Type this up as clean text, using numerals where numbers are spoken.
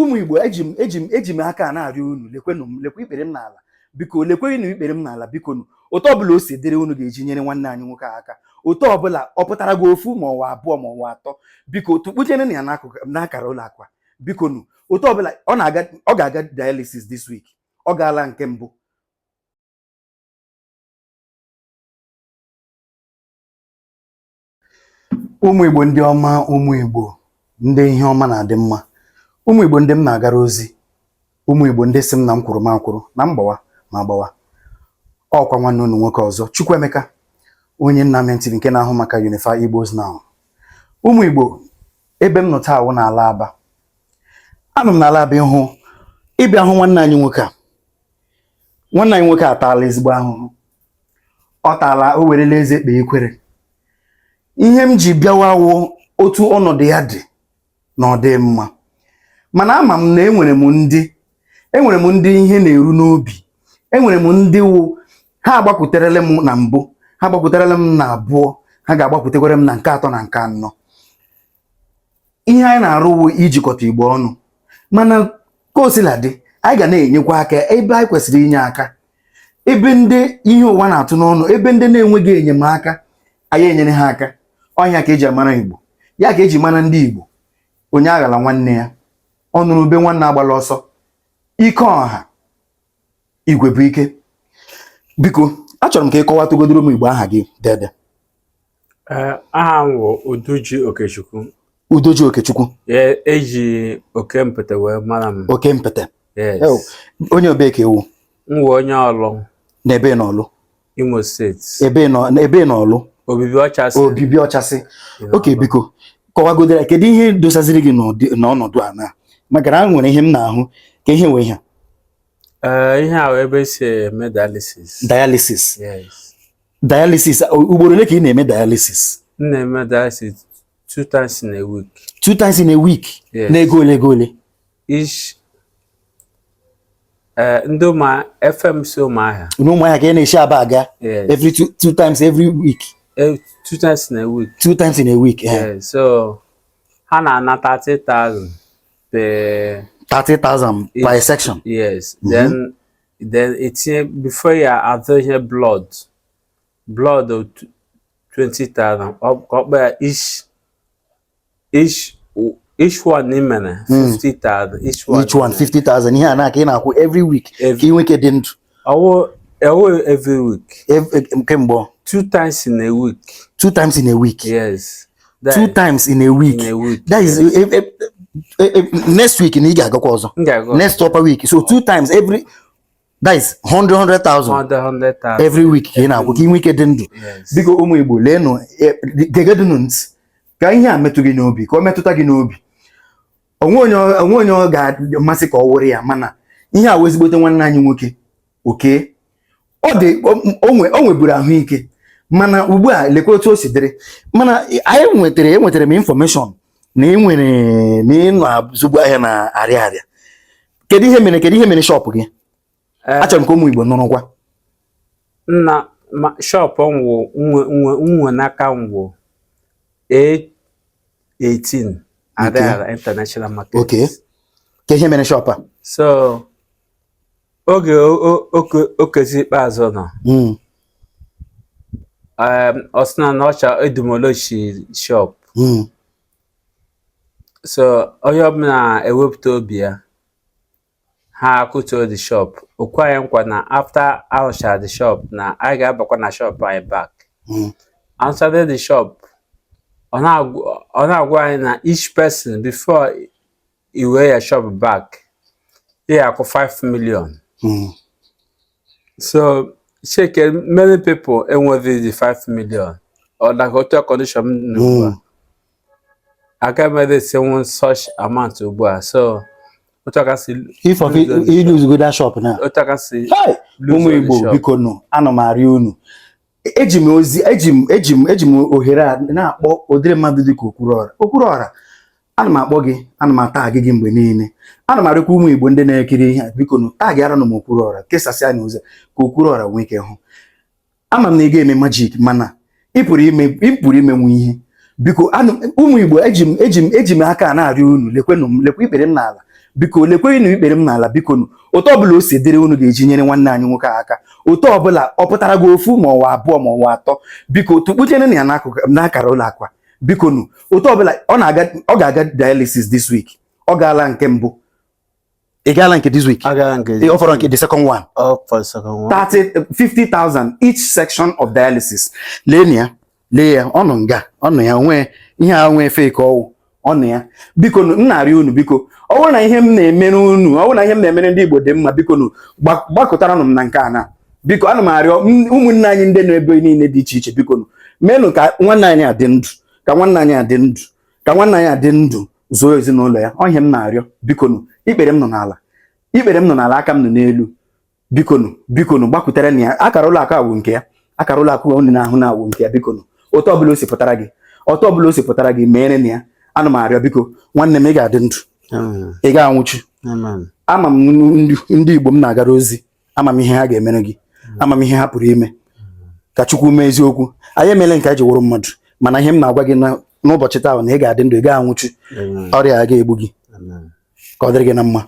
ụmụ Igbo eji m aka na-arịọ unu lekwenụ m lekwa ikpere m n'ala biko lekwenụ ikpere m n'ala biko nụ otu ọbụla o si dịrị unu ga-eji nyere nwanne anyị nwoke aka otu ọbụla ọ pụtara gị ofu ma ọwa abụọ ma ọwa atọ biko tukpuchere na ya n'akara ụlọ akwa biko nụ otu ọbụla ọ ga-aga dialysis this week ọ gaala nke mbụ ụmụ Igbo ndị ọma ụmụ Igbo ndị ihe ọma na-adị mma ụmụ Igbo ndị m na-agara ozi ụmụ Igbo ndị si m na m kwuru m akwụrụ na mgbawa ma agbawa ọkwa nwanne unu nwoke ọzọ Chukwuemeka onye nna m ntị nke na-ahụ maka Unify Igbos Now. Ụmụ Igbo ebe m nọ taa wụ n'ala Aba anọ m n'ala Aba ịbịa hụ nwanne anyị nwoke a nwanne anyị nwoke ataala ezigbo ahụhụ ọ taala o werele eze kpee ikwere ihe m ji bịawa wụ otu ọnọdụ ya dị na ọ dị mma mana ama m na enwere m ndị ihe na-eru n'obi enwere m ndị wụ ha agbakwuterele m na mbụ ha agbakwuterele m na abụọ ha ga-agbapụtekwere m na nke atọ na nke anọ ihe anyị na-arụ wụ ijikọta Igbo ọnụ mana ka o sila dị anyị ga na-enyekwa aka ebe anyị kwesịrị inye aka ebe ndị ihe ụwa na-atụ n'ọnụ ebe ndị na-enweghị enyemaka anyị enyere ha aka ọnya ka eji amara Igbo ya ka eji mara ndị Igbo onye aghala nwanne ya ọnụrụ be nwanne agbala ọsọ ike ọha igwe bụ ike biko achọrọ m ka ị kọwatụgodoro m Igbo aha gị dede aha m bụ Udoji Okechukwu eji Okempete wee mara m. Okempete Yes. onye obeke ewu m wụ onye Ọlụ n'ebe n'Ọlụ Imo steeti ebe n'Ọlụ Obibi Ọchasị oke biko kọwagodere kedu ihe dosaziri gị n'ọnọdụ a na maka na nwere ihe m na-ahụ ka ihe wee ihe a ebe si eme dialysis. Yes. Dialysis ugboro ole ka ị na-eme dialysis? M na-eme dialysis 2 times in a week. 2 times in a week? Yes. Na ego ole? Each ndị ụmụ FMC Ụmụahịa. N'Ụmụahịa ka ị na-eshi Aba aga? Yes. Every two times every week? 2 times in a week. 2 times in a week. Yeah. So ha na-ana 30,000 per 30,000 per section. Yes. Then it's before you are here blood of 20,000. Each one in 50,000. Each one 50,000. Here na ka ị na-akwụ every week. Ka ị nweke dị ndụ. Every week. Kemgbe 2 times in a week. 2 times in a week. Yes. 2 times in a week. That is next week in Iga Gokozo. Next upper week. So 2 times every. That is 100,000. 100,000 every week. You know, we week didn't. Because Umu Igbo leno gegedununs. Ka ihe a metụ gị n'obi ka o metụta gị n'obi onwe onye ọ ga-amasị ka ọ wụrụ ya mana ihe a wezigbote nwanne anyị nwoke oke ọ dị o nweburu ahụike mana ugbu a lekwa otu o si dịrị mana anyị enwetara m information na enwere na ịnọ azụgbu ahịa na arịa kedu ihe mere shop gị achọrọ m ka ụmụ Igbo nụrụkwa na shop nwe n'aka ngwo 18 Adara International Market. Okay. Ka ihe mere shop a? So oge okezi ikpeazụ nọ. Osina na ọcha edumology shop. So onye ọbụla ewepụta obi ya ha kuto the shop. Okwaye nkwa na after arụcha the shop na I ga-abakwa na shop anyị back. Outside the shop on na each person before you wear your shop back, they are 5 million. So check many people and worthy the 5 million or the hotel condition. I can't make the same such amount to buy. So what I can see if you lose good that shop now. What I can see Ụmụ Igbo biko no ana m arịọ unu eji m ohere a na-akpọ odere mmadụ dịka Okwuruọra ana m akpọ gị ana m ata gị mgbe niile ana m arịkwa ụmụ Igbo ndị na-ekiri ihe biko no taa gị ara na Okwuruọra kesasị anyị ụzọ ka Okwuruọra nwee ike hụ ama m na ị ga-eme magic mana ị pụrụ imenwu ihe biko ụmụ Igbo eji m aka na-arịọ unu lekwa ikpere m n'ala biko lekwe unu ikpere m n'ala biko nu otu ọbụla o si dịrị unu ga-eji nyere nwanne anyị nwoke aka otu ọbụla ọ pụtara gị ofu ma ọwa abụọ ma ọwa atọ biko tukpuchere ya n'akara ụlọ akwa biko nu otu ọbụla ọ ga-aga dialysis this week ọ gaala nke mbụ ị gaala nke this week ọ fọrọ nke the second one 50,000 each section of dialysis lee ya ọnụ nga ọnụ ya onwe ihe a nwee fake ọnụ ya biko m na-arịọ unu biko ọ bụrụ na ihe m na-emere unu ọ bụrụ na ihe m na-emere ndị Igbo dị mma biko gbakọtara m na nke a na biko ana m arịọ ụmụnne anyị ndị nọ ebe niile dị iche iche biko meenụ ka nwanne anyị adị ndụ ka nwanne anyị adị ndụ ka nwanne anyị adị ndụ zoo ezinụlọ ya ọ ihe m na-arịọ biko ikpere m nọ n'ala aka m nọ n'elu biko gbakwutere na ya akara ụlọ akụ awụ nke ya akara ụlọ akụ unu na-ahụ na-awụ nke ya biko otu ọbụla o si pụtara gị meere na ya ana m arịọ biko nwanne m ị ga-adị ndụ ị ga-anwụchi ama m ndị Igbo m na-agara ozi ama m ihe ha ga-emere gị ama m ihe ha pụrụ ime ka Chukwu mee eziokwu anyị emele nke a ji wụrụ mmadụ mana ihe m na-agwa gị n'ụbọchị taa na ị ga-adị ndụ ị ga-anwụchi ọrịa a ga-egbu gị ka ọ dịrị gị na mma